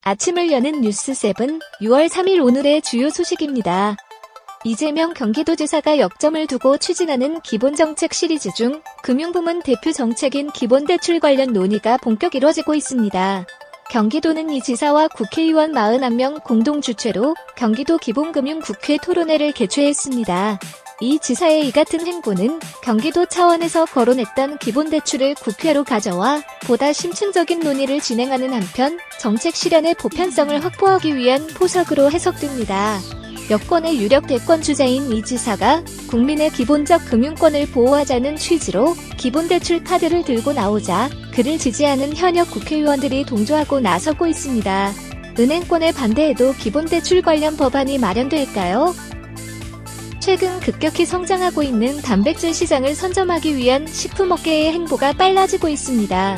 아침을 여는 뉴스7 6월 3일 오늘의 주요 소식입니다. 이재명 경기도지사가 역점을 두고 추진하는 기본정책 시리즈 중 금융부문 대표 정책인 기본대출 관련 논의가 본격 이뤄지고 있습니다. 경기도는 이 지사와 국회의원 41명 공동 주최로 경기도 기본금융국회 토론회를 개최했습니다. 이 지사의 이 같은 행보는 경기도 차원에서 거론했던 기본대출을 국회로 가져와 보다 심층적인 논의를 진행하는 한편 정책 실현의 보편성을 확보하기 위한 포석으로 해석됩니다. 여권의 유력 대권 주자인 이 지사가 국민의 기본적 금융권을 보호하자는 취지로 기본대출 카드를 들고 나오자 그를 지지하는 현역 국회의원들이 동조하고 나서고 있습니다. 은행권의 반대에도 기본대출 관련 법안이 마련될까요? 최근 급격히 성장하고 있는 단백질 시장을 선점하기 위한 식품업계의 행보가 빨라지고 있습니다.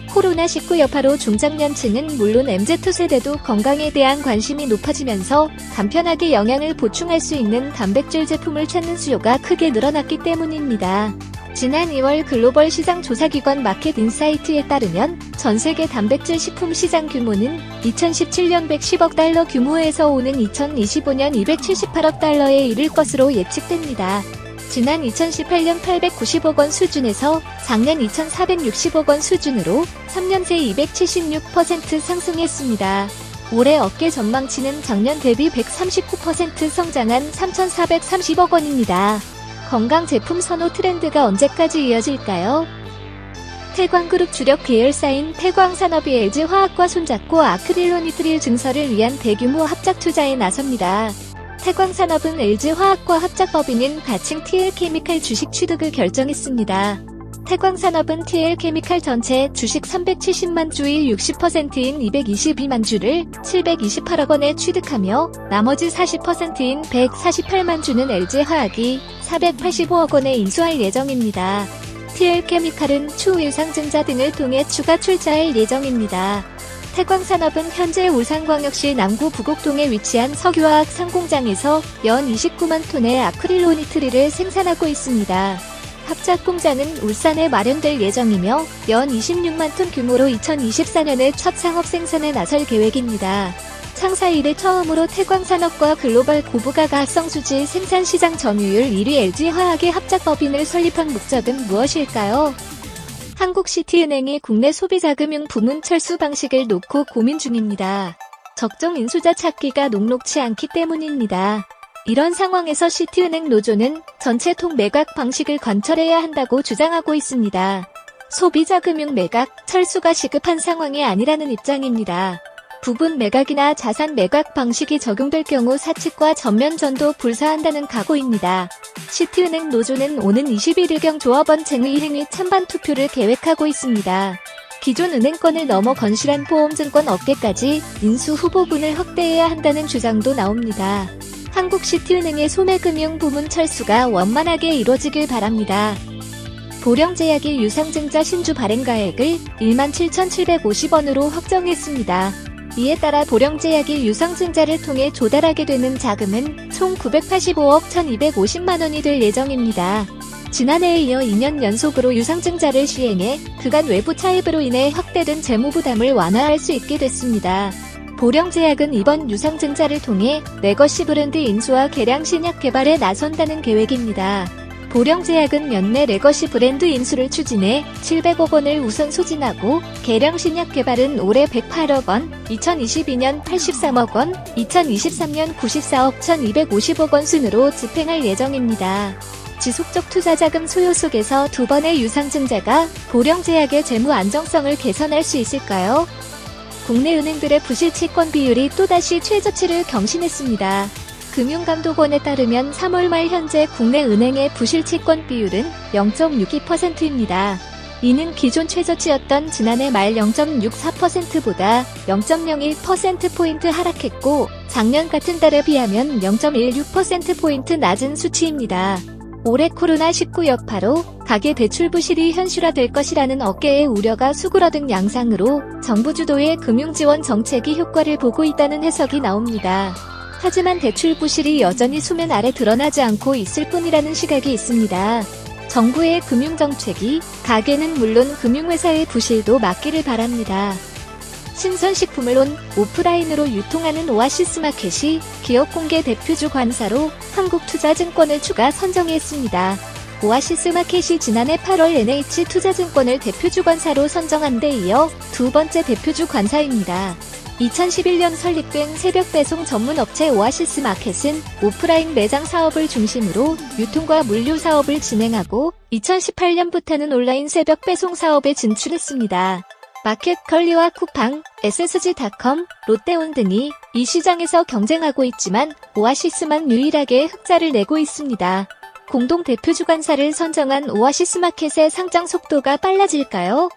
코로나19 여파로 중장년층은 물론 MZ세대도 건강에 대한 관심이 높아지면서 간편하게 영양을 보충할 수 있는 단백질 제품을 찾는 수요가 크게 늘어났기 때문입니다. 지난 2월 글로벌 시장 조사기관 마켓인사이트에 따르면 전세계 단백질 식품 시장 규모는 2017년 110억 달러 규모에서 오는 2025년 278억 달러에 이를 것으로 예측됩니다. 지난 2018년 890억 원 수준에서 작년 2,460억 원 수준으로 3년 새 276% 상승했습니다. 올해 업계 전망치는 작년 대비 139% 성장한 3,430억 원입니다. 건강 제품 선호 트렌드가 언제까지 이어질까요? 태광그룹 주력 계열사인 태광산업이 LG화학과 손잡고 아크릴로니트릴 증설을 위한 대규모 합작 투자에 나섭니다. 태광산업은 LG화학과 합작법인인 가칭 TL케미칼 주식 취득을 결정했습니다. 태광산업은 TL케미칼 전체 주식 370만 주의 60%인 222만 주를 728억 원에 취득하며 나머지 40%인 148만 주는 LG화학이 485억 원에 인수할 예정입니다. TL케미칼은 추후 유상증자 등을 통해 추가 출자할 예정입니다. 태광산업은 현재 울산광역시 남구 부곡동에 위치한 석유화학 상공장에서 연 29만 톤의 아크릴로니트릴을 생산하고 있습니다. 합작 공장은 울산에 마련될 예정이며 연 26만 톤 규모로 2024년에 첫 상업 생산에 나설 계획입니다. 창사 이래 처음으로 태광산업과 글로벌 고부가 가성수지 생산시장 점유율 1위 LG화학의 합작법인을 설립한 목적은 무엇일까요? 한국시티은행이 국내 소비자금융 부문 철수 방식을 놓고 고민 중입니다. 적정 인수자 찾기가 녹록치 않기 때문입니다. 이런 상황에서 시티은행 노조는 전체통 매각 방식을 관철해야 한다고 주장하고 있습니다. 소비자금융 매각, 철수가 시급한 상황이 아니라는 입장입니다. 부분 매각이나 자산 매각 방식이 적용될 경우 사측과 전면전도 불사한다는 각오입니다. 시티은행 노조는 오는 21일경 조합원 쟁의행위 찬반 투표를 계획하고 있습니다. 기존 은행권을 넘어 건실한 보험증권 업계까지 인수 후보군을 확대해야 한다는 주장도 나옵니다. 한국시티은행의 소매금융 부문 철수가 원만하게 이루어지길 바랍니다. 보령제약이 유상증자 신주 발행가액을 17,750원으로 확정했습니다. 이에 따라 보령제약이 유상증자를 통해 조달하게 되는 자금은 총 985억 1,250만 원이 될 예정입니다. 지난해에 이어 2년 연속으로 유상증자를 시행해 그간 외부 차입으로 인해 확대된 재무부담을 완화할 수 있게 됐습니다. 보령제약은 이번 유상증자를 통해 레거시 브랜드 인수와 개량 신약 개발에 나선다는 계획입니다. 보령제약은 연내 레거시 브랜드 인수를 추진해 700억 원을 우선 소진하고 개량 신약 개발은 올해 108억 원, 2022년 83억 원, 2023년 94억 1,250억 원 순으로 집행할 예정입니다. 지속적 투자자금 소요 속에서 두 번의 유상증자가 보령제약의 재무 안정성을 개선할 수 있을까요? 국내 은행들의 부실 채권 비율이 또다시 최저치를 경신했습니다. 금융감독원에 따르면 3월 말 현재 국내 은행의 부실 채권 비율은 0.62%입니다. 이는 기존 최저치였던 지난해 말 0.64%보다 0.01%포인트 하락했고 작년 같은 달에 비하면 0.16%포인트 낮은 수치입니다. 올해 코로나19 여파로 가계대출 부실이 현실화될 것이라는 업계의 우려가 수그러든 양상으로 정부 주도의 금융지원 정책이 효과를 보고 있다는 해석이 나옵니다. 하지만 대출 부실이 여전히 수면 아래 드러나지 않고 있을 뿐이라는 시각이 있습니다. 정부의 금융정책이 가계는 물론 금융회사의 부실도 막기를 바랍니다. 신선식품을 온 오프라인으로 유통하는 오아시스마켓이 기업 공개 대표주 관사로 한국투자증권을 추가 선정했습니다. 오아시스마켓이 지난해 8월 NH투자증권을 대표주 관사로 선정한 데 이어 두 번째 대표주 관사입니다. 2011년 설립된 새벽 배송 전문 업체 오아시스마켓은 오프라인 매장 사업을 중심으로 유통과 물류 사업을 진행하고 2018년부터는 온라인 새벽 배송 사업에 진출했습니다. 마켓컬리와 쿠팡, SSG.com, 롯데온 등이 이 시장에서 경쟁하고 있지만 오아시스만 유일하게 흑자를 내고 있습니다. 공동 대표주 관사를 선정한 오아시스마켓의 상장 속도가 빨라질까요?